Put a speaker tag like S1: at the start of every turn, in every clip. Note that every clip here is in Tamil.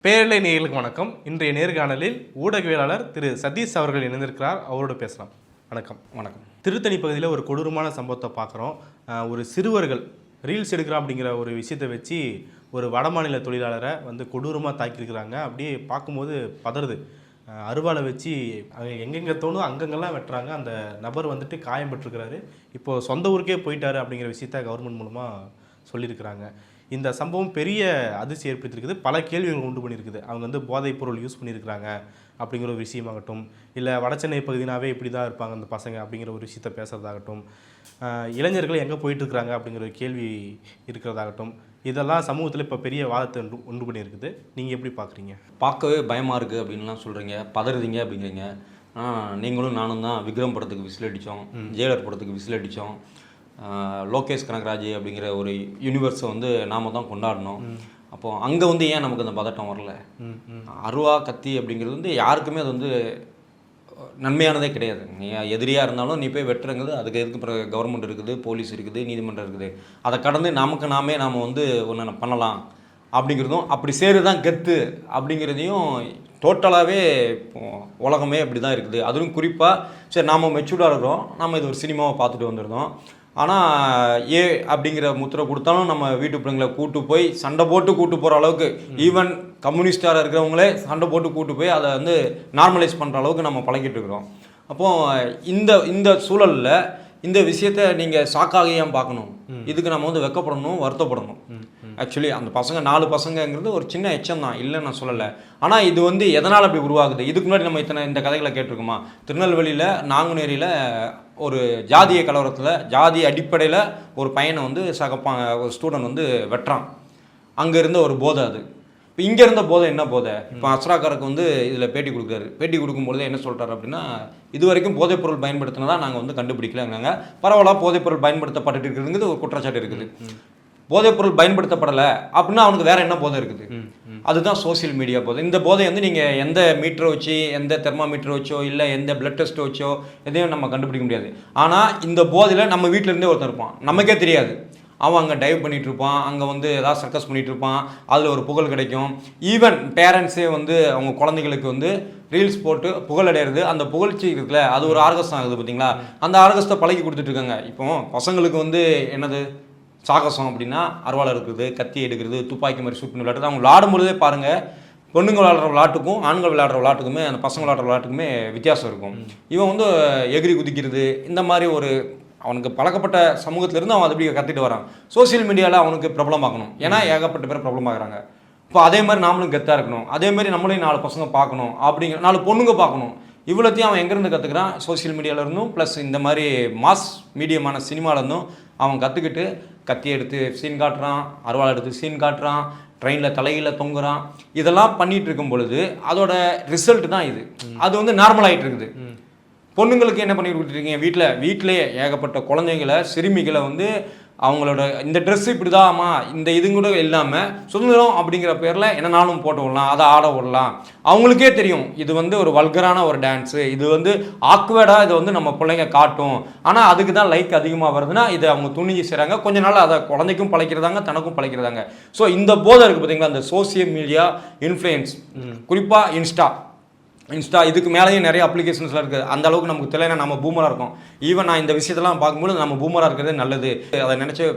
S1: பேரலை நேயர்களுக்கு வணக்கம். இன்றைய நேர்காணலில் ஊடகவியலாளர் திரு சதீஷ் அவர்கள் இணைந்திருக்கிறார். அவரோடு பேசலாம். வணக்கம்.
S2: வணக்கம்.
S1: திருத்தணி பகுதியில் ஒரு கொடூரமான சம்பவத்தை பார்க்குறோம். ஒரு சிறுவர்கள் ரீல்ஸ் எடுக்கிறோம் அப்படிங்கிற ஒரு விஷயத்தை வச்சு ஒரு வடமாநில தொழிலாளரை கொடூரமாக தாக்கியிருக்கிறாங்க. அப்படியே பார்க்கும்போது பதறுது. அருவாளை வச்சு எங்கெங்கே தோணும் அங்கங்கெல்லாம் வெட்டுறாங்க. அந்த நபர் காயம் பெற்றிருக்கிறாரு. இப்போது சொந்த ஊருக்கே போயிட்டாரு அப்படிங்கிற விஷயத்த கவர்மெண்ட் மூலமாக சொல்லியிருக்கிறாங்க. இந்த சம்பவம் பெரிய அதிர்ச்சி ஏற்படுத்தியிருக்குது. பல கேள்விகள் உண்டு பண்ணியிருக்குது. அவங்க போதைப் பொருள் யூஸ் பண்ணியிருக்கிறாங்க அப்படிங்கிற ஒரு விஷயமாகட்டும், இல்லை வடசென்னை பகுதினாவே இப்படி தான் இருப்பாங்க அந்த பசங்க அப்படிங்கிற ஒரு விஷயத்த பேசுகிறதாகட்டும், இளைஞர்கள் எங்கே போயிட்டுருக்குறாங்க அப்படிங்கிற ஒரு கேள்வி இருக்கிறதாகட்டும், இதெல்லாம் சமூகத்தில் இப்போ பெரிய வாதத்தை உண்டு பண்ணியிருக்குது. நீங்கள் எப்படி பார்க்குறீங்க?
S2: பார்க்கவே பயமாக இருக்குது அப்படின்லாம் சொல்கிறீங்க, பதறுதீங்க அப்படிங்கிறீங்க. நீங்களும் நானும் தான் விக்ரம் படத்துக்கு விசில் அடித்தோம், ஜெயலர் படத்துக்கு விசில் அடித்தோம். லோகேஷ் கனகராஜ் அப்படிங்கிற ஒரு யூனிவர்ஸை நாம் தான் கொண்டாடினோம். அப்போது அங்கே ஏன் நமக்கு அந்த பதட்டம் வரல? அருவா கத்தி அப்படிங்கிறது யாருக்குமே அது நன்மையானதே கிடையாது. நீ எதிரியாக இருந்தாலும் நீ போய் வெட்டுறங்கிறது அதுக்கு எதுக்கு கவர்மெண்ட் இருக்குது, போலீஸ் இருக்குது, நீதிமன்றம் இருக்குது. அதை கடந்து நாமே நாம் ஒன்று பண்ணலாம் அப்படிங்கிறதும், அப்படி சேரு தான் கெத்து அப்படிங்கிறதையும் டோட்டலாகவே உலகமே அப்படி தான் இருக்குது. அதுவும் குறிப்பாக சரி நாம் மெச்சூர்டாக இருக்கிறோம், நம்ம இது ஒரு சினிமாவை பார்த்துட்டு வந்துருந்தோம். ஆனால் அப்படிங்கிற முத்திரை கொடுத்தாலும் நம்ம வீட்டு பிள்ளைங்களை கூட்டு போய் சண்டை போட்டு கூட்டு போகிற அளவுக்கு, ஈவன் கம்யூனிஸ்டாக இருக்கிறவங்களே சண்டை போட்டு கூட்டு போய் அதை நார்மலைஸ் பண்ணுற அளவுக்கு நம்ம பழகிட்டு இருக்கிறோம். அப்போது இந்த சூழலில் இந்த விஷயத்தை நீங்கள் ஷாக்காக ஏன் பார்க்கணும்? இதுக்கு நம்ம வெக்கப்படணும், வருத்தப்படணும். ஆக்சுவலி அந்த பசங்க 4 பசங்கங்கிறது ஒரு சின்ன எச்சம் தான், இல்லைன்னு நான் சொல்லலை. ஆனால் இது எதனால் அப்படி உருவாகுது? இதுக்கு முன்னாடி நம்ம இந்த கதைகளை கேட்டிருக்கோமா? திருநெல்வேலியில் நாங்குநேரியில் ஒரு ஜாதிய கலவரத்தில் ஜாதி அடிப்படையில் ஒரு பையனை ஒரு ஸ்டூடெண்ட் வெட்டுறான். அங்கே இருந்த ஒரு போதை அது. இப்போ இங்கே இருந்த போதை என்ன போதை? இப்போ அஸ்ராக்காருக்கு இதில் பேட்டி கொடுக்குறாரு. பேட்டி கொடுக்கும்பொழுது என்ன சொல்கிறாரு அப்படின்னா, இது வரைக்கும் போதைப்பொருள் பயன்படுத்தினதா நாங்கள் கண்டுபிடிக்கலாங்க. பரவாயில்ல, போதைப்பொருள் பயன்படுத்தப்பட்டு இருக்குதுங்கிறது ஒரு குற்றச்சாட்டு இருக்குது. போதைப்பொருள் பயன்படுத்தப்படலை அப்படின்னா அவனுக்கு வேறு என்ன போதை இருக்குது? அதுதான் சோசியல் மீடியா போதை. இந்த போதை நீங்கள் எந்த மீட்டரை வச்சு, எந்த தெர்மாமீட்டரை வச்சோ, இல்லை எந்த பிளட் டெஸ்ட்டை வச்சோ எதையும் நம்ம கண்டுபிடிக்க முடியாது. ஆனால் இந்த போதையில் நம்ம வீட்டிலேருந்தே ஒருத்தர் இருப்பான், நமக்கே தெரியாது. அவன் அங்கே டைவ் பண்ணிகிட்டு இருப்பான், அங்கே ஏதாவது சர்க்கஸ் பண்ணிகிட்டு இருப்பான், அதில் ஒரு புகழ் கிடைக்கும். ஈவன் பேரண்ட்ஸே அவங்க குழந்தைகளுக்கு ரீல்ஸ் போட்டு புகழ் அடையிறது, அந்த புகழ்ச்சி இருக்குல்ல, அது ஒரு ஆர்கஸ்டம் ஆகுது பார்த்தீங்களா? அந்த ஆர்கஸ்ட்டை பழகி கொடுத்துட்ருக்காங்க. இப்போ பசங்களுக்கு என்னது சாகசம் அப்படின்னா அருவாளை இருக்குது, கத்தி எடுக்கிறது, துப்பாக்கி மாதிரி ஷூட் பண்ணி விளையாடுறது. அவங்க விளாடும் பொழுதே பாருங்கள், பொண்ணுங்க விளையாடுற விளையாட்டுக்கும் ஆண்கள் விளையாடுற விளையாட்டுக்குமே, அந்த பசங்க விளையாடுற விளையாட்டுக்குமே வித்தியாசம் இருக்கும். இவன் எகிரி குதிக்கிறது, இந்த மாதிரி அவனுக்கு பழக்கப்பட்ட சமூகத்திலேருந்து அவன் அப்படி கற்றுட்டு வரான். சோசியல் மீடியாவில் அவனுக்கு பிரபலமாக்கணும், ஏன்னா ஏகப்பட்ட பேர் பிரபலமாகறாங்க. இப்போ அதே மாதிரி நாமளும் கெத்தாக இருக்கணும், அதே மாதிரி நம்மளையும் 4 பசங்க பார்க்கணும், அப்படிங்கிற 4 பொண்ணுங்க பார்க்கணும். இவ்வளோத்தையும் அவன் எங்கேருந்து கற்றுக்கிறான்? சோசியல் மீடியாவிலேருந்தும் ப்ளஸ் இந்த மாதிரி மாஸ் மீடியமான சினிமாவிலேருந்தும் அவன் கற்றுக்கிட்டு கத்தி எடுத்து சீன் காட்டுறான், அருவாள் எடுத்து சீன் காட்டுறான், ட்ரெயினில் தலையில் தொங்குறான். இதெல்லாம் பண்ணிகிட்டு இருக்கும் பொழுது அதோட ரிசல்ட் தான் இது. அது நார்மல் ஆகிட்டு இருக்குது. பொண்ணுங்களுக்கு என்ன பண்ணி கொடுத்துருக்கீங்க? வீட்டிலேயே ஏகப்பட்ட குழந்தைங்களை, சிறுமிகளை அவங்களோட இந்த ட்ரெஸ் இப்படி தான்மா, இந்த இது கூட இல்லாமல் சுதந்திரம் அப்படிங்கிற பேரில் என்னன்னாலும் போட்டு விடலாம், அதை ஆட விடலாம். அவங்களுக்கே தெரியும் இது ஒரு வல்கரான ஒரு டான்ஸு, இது ஆக்வேர்டாக இதை நம்ம பிள்ளைங்க காட்டும். ஆனால் அதுக்கு தான் லைக் அதிகமாக வருதுன்னா இது அவங்க துணிஞ்சு செய்கிறாங்க. கொஞ்ச நாள் அதை குழந்தைக்கும் பழைக்கிறதாங்க, தனக்கும் பழைக்கிறதாங்க. ஸோ இந்த போதை இருக்குது பார்த்தீங்களா, அந்த சோசியல் மீடியா இன்ஃப்ளூயன்ஸ், குறிப்பாக இன்ஸ்டா இதுக்கு மேலேயும் நிறைய அப்ளிகேஷன்ஸ்லாம் இருக்குது. அந்த அளவுக்கு நமக்கு தெரியல, நம்ம பூமராக இருக்கோம். ஈவன் நான் இந்த விஷயத்தெல்லாம் பார்க்கும்போது நம்ம பூமராக இருக்கிறதே நல்லது, அதை நினச்சி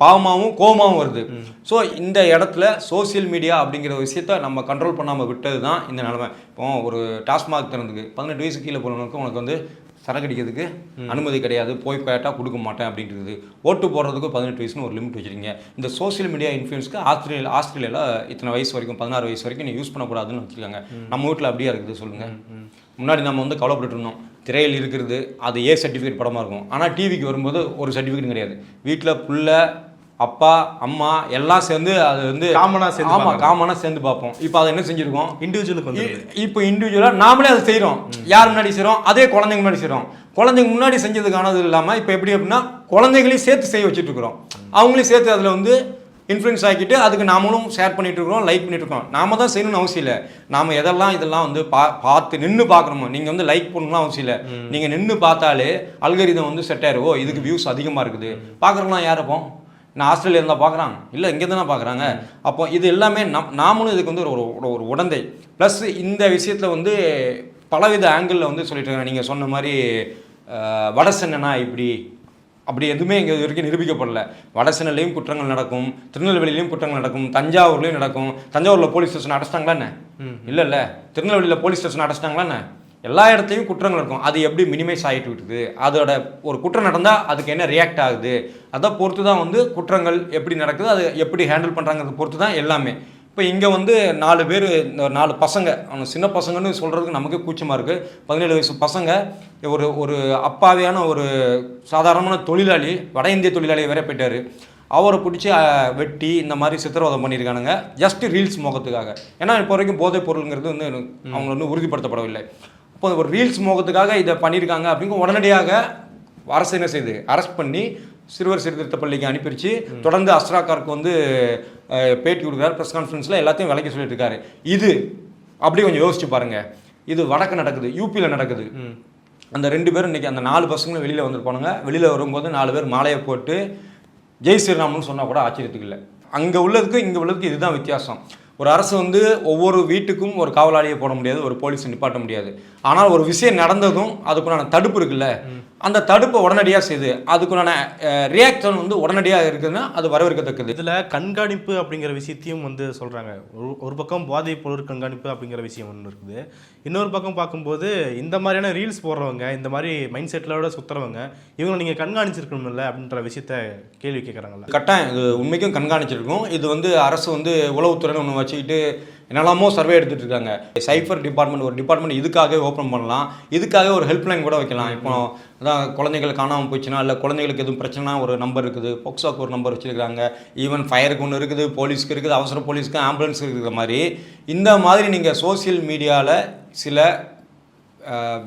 S2: பாவமாகவும் கோபமாகவும் வருது. ஸோ இந்த இடத்துல சோசியல் மீடியா அப்படிங்கிற விஷயத்த நம்ம கண்ட்ரோல் பண்ணாமல் விட்டது தான் இந்த நிலைமை. இப்போ ஒரு டாஸ்மாக் திறந்துக்கு 18 வயசு கீழே போனவனுக்கு உனக்கு சரக்கு அடிக்கிறதுக்கு அனுமதி கிடையாது, போய் கேட்டால் கொடுக்க மாட்டேன் அப்படின்றது. ஓட்டு போடுறதுக்கு 18 வயசுன்னு ஒரு லிமிட் வச்சுருக்கீங்க. இந்த சோசியல் மீடியா இன்ஃப்ளூயன்ஸ்க்கு ஆஸ்திரேலியாவில் இத்தனை வயசு வரைக்கும் 16 வயசு வரைக்கும் நீ யூஸ் பண்ணக்கூடாதுன்னு வச்சுருக்காங்க. நம்ம வீட்டில் அப்படியே இருக்குது சொல்லுங்கள். முன்னாடி நம்ம கவலைப்பட்டு இருந்தோம், திரையில் இருக்கிறது அது ஏ சர்டிஃபிகேட் படமாக இருக்கும். ஆனால் டிவிக்கு வரும்போது ஒரு சர்டிஃபிகேட் கிடையாது. வீட்டில் புள்ள, அப்பா, அம்மா எல்லாம் சேர்ந்து அது காமனாக சேர்ந்து பார்ப்போம். இப்போ அதை என்ன செஞ்சுருக்கோம்? இண்டிவிஜுவலுக்கு இப்போ இண்டிவிஜுவலாக நாமளே அதை செய்கிறோம். யார் முன்னாடி செய்கிறோம்? அதே குழந்தைங்க முன்னாடி செய்கிறோம். குழந்தைங்க முன்னாடி செஞ்சதுக்கானது இல்லாமல் இப்போ எப்படி அப்படின்னா குழந்தைங்களையும் சேர்த்து செய்ய வச்சுட்ருக்குறோம். அவங்களையும் சேர்த்து அதில் இன்ஃப்ளூயன்ஸ் ஆக்கிட்டு அதுக்கு நாமளும் ஷேர் பண்ணிட்டு இருக்கிறோம், லைக் பண்ணிட்டு இருக்கோம். நாம தான் செய்யணும்னு அவசியம் இல்லை. நாம இதெல்லாம் பார்த்து நின்று பார்க்கணுமோ. நீங்கள் லைக் பண்ணணும்லாம் அவசியம் இல்லை. நீங்கள் நின்று பார்த்தாலே அல்கரிதம் செட் ஆயிரும். இதுக்கு வியூஸ் அதிகமாக இருக்குது, பார்க்குறவங்களாம் யாருப்போம்? நான் ஆஸ்திரேலியா இருந்தால் பார்க்குறாங்க இல்லை இங்கேருந்து தான் பார்க்குறாங்க. அப்போ இது எல்லாமே நாமளும் இதுக்கு வந்து ஒரு உடந்தை. ப்ளஸ் இந்த விஷயத்தில் வந்து பலவித ஆங்கிளில் வந்து சொல்லிட்டு இருக்காங்க. நீங்கள் சொன்ன மாதிரி வட சென்னைனா இப்படி அப்படி எதுவுமே இங்கே இது வரைக்கும் நிரூபிக்கப்படல. வட சென்னையிலையும் குற்றங்கள் நடக்கும், திருநெல்வேலியிலையும் குற்றங்கள் நடக்கும், தஞ்சாவூர்லேயும் நடக்கும். தஞ்சாவூரில் போலீஸ் ஸ்டேஷன் அடைச்சிட்டாங்களா என்ன? இல்லை திருநெல்வேலியில் போலீஸ் ஸ்டேஷன் அடைச்சிட்டாங்களா என்ன? எல்லா இடத்துலையும் குற்றங்கள் இருக்கும். அது எப்படி மினிமைஸ் ஆகிட்டு விட்டுது, அதோட ஒரு குற்றம் நடந்தால் அதுக்கு என்ன ரியாக்ட் ஆகுது, அதை பொறுத்து தான் வந்து குற்றங்கள் எப்படி நடக்குது, அது எப்படி ஹேண்டில் பண்ணுறாங்கிறத பொறுத்து தான் எல்லாமே. இப்போ இங்கே வந்து 4 பேர், இந்த 4 பசங்க, அவங்க சின்ன பசங்கன்னு சொல்கிறதுக்கு நமக்கே கூச்சமாக இருக்குது. 17 வயசு பசங்க, ஒரு அப்பாவியான ஒரு சாதாரணமான தொழிலாளி, வட இந்திய தொழிலாளி வேற போயிட்டார். அவரை பிடிச்சி வெட்டி இந்த மாதிரி சித்திரவதை பண்ணியிருக்கானுங்க, ஜஸ்ட் ரீல்ஸ் மோகத்துக்காக. ஏன்னா இப்போ வரைக்கும் போதைப் பொருளுங்கிறது வந்து அவங்க வந்து உறுதிப்படுத்தப்படவில்லை. இப்போ ஒரு ரீல்ஸ் மோகத்துக்காக இதை பண்ணியிருக்காங்க அப்படிங்கிற உடனடியாக அரசு என்ன செய்யுது, அரெஸ்ட் பண்ணி சிறுவர் சீர்திருத்த பள்ளிக்கு அனுப்பிடுச்சு. தொடர்ந்து அஸ்ராக்காருக்கு வந்து பேட்டி கொடுக்குறாரு, ப்ரெஸ் கான்ஃபரன்ஸில் எல்லாத்தையும் விலைக்கு சொல்லிட்டு இருக்காரு. இது அப்படி கொஞ்சம் யோசிச்சு பாருங்க. இது வடக்கு நடக்குது, யூபியில் நடக்குது. அந்த 2 பேரும் இன்றைக்கி அந்த 4 பசங்களும் வெளியில் வந்துருப்பானுங்க. வெளியில் வரும்போது 4 பேர் மாலையை போட்டு ஜெய் ஸ்ரீராம்னு சொன்னால் கூட ஆச்சரியத்துக்கு இல்லை. அங்கே உள்ளதுக்கு இங்கே உள்ளதுக்கு இதுதான் வித்தியாசம். ஒரு அரசு வந்து ஒவ்வொரு வீட்டுக்கும் ஒரு காவலாளியை போட முடியாது, ஒரு போலீஸை நிப்பாட்ட முடியாது. ஆனால் ஒரு விஷயம் நடந்ததும் அதுக்குண்டான தடுப்பு இருக்குல்ல, அந்த தடுப்பை உடனடியாக செய்து அதுக்குண்டான ரியாக்ஷன் வந்து உடனடியாக இருக்குதுன்னா அது வரவேற்கத்தக்கது.
S1: இதில் கண்காணிப்பு அப்படிங்கிற விஷயத்தையும் வந்து சொல்கிறாங்க. ஒரு பக்கம் போதைப் பொருள் கண்காணிப்பு அப்படிங்கிற விஷயம் ஒன்று இருக்குது. இன்னொரு பக்கம் பார்க்கும்போது இந்த மாதிரியான ரீல்ஸ் போடுறவங்க, இந்த மாதிரி மைண்ட் செட்டிலோட சுற்றுறவங்க, இவங்களை நீங்கள் கண்காணிச்சிருக்கணும்ல அப்படின்ற விஷயத்த கேள்வி கேட்குறாங்கல்ல.
S2: கட்டாயம் இது உண்மைக்கும் கண்காணிச்சிருக்கும். இது வந்து அரசு வந்து உளவுத்துறைன்னு ஒன்று வச்சுக்கிட்டு என்னெல்லாமோ சர்வே எடுத்துகிட்டு இருக்காங்க. சைஃபர் டிபார்ட்மெண்ட் ஒரு டிபார்ட்மெண்ட் இதுக்காகவே ஓப்பன் பண்ணலாம், இதுக்காக ஒரு ஹெல்ப்லைன் கூட வைக்கலாம். இப்போ அதான் குழந்தைகள் காணாமல் போச்சுன்னா, இல்லை குழந்தைகளுக்கு எதுவும் பிரச்சனைனா ஒரு நம்பர் இருக்குது, போக்சோக்கு ஒரு நம்பர் வச்சுருக்காங்க, ஈவன் ஃபயருக்கு ஒன்று இருக்குது, போலீஸ்க்கு இருக்குது, அவசர போலீஸ்க்கு, ஆம்புலன்ஸுக்கு இருக்கிற மாதிரி. இந்த மாதிரி நீங்கள் சோசியல் மீடியாவில் சில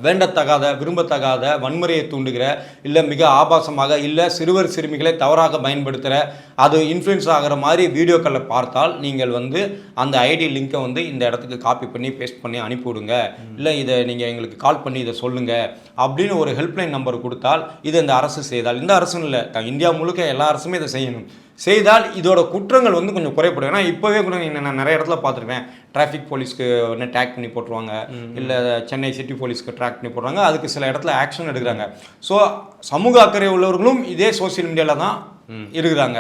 S2: வேண்டத்தகாத, விரும்பத்தகாத, வன்முறையை தூண்டுகிற, இல்லை மிக ஆபாசமாக, இல்லை சிறுவர் சிறுமிகளை தவறாக பயன்படுத்துகிற, அது இன்ஃப்ளூயன்ஸ் ஆகிற மாதிரி வீடியோக்களை பார்த்தால் நீங்கள் வந்து அந்த ஐடி லிங்கை வந்து இந்த இடத்துக்கு காப்பி பண்ணி பேஸ்ட் பண்ணி அனுப்பிவிடுங்க, இல்லை இதை நீங்கள் எங்களுக்கு கால் பண்ணி இதை சொல்லுங்கள் அப்படின்னு ஒரு ஹெல்ப்லைன் நம்பர் கொடுத்தால், இது இந்த அரசு செய்தால், இந்த அரசுன்னு இல்லை, இந்தியா முழுக்க எல்லா அரசுமே இதை செய்யணும். செய்தால் இதோட குற்றங்கள் வந்து கொஞ்சம் குறைப்படும். ஏன்னா இப்போவே கூட நான் நிறைய இடத்துல பார்த்துருக்கேன், டிராஃபிக் போலீஸ்க்கு உடனே டேக் பண்ணி போட்டுருவாங்க, இல்லை சென்னை சிட்டி போலீஸ்க்கு ட்ராக் பண்ணி போடுறாங்க, அதுக்கு சில இடத்துல ஆக்ஷன் எடுக்கிறாங்க. ஸோ சமூக அக்கறை உள்ளவர்களும் இதே சோசியல் மீடியாவில் தான் இருக்கிறாங்க.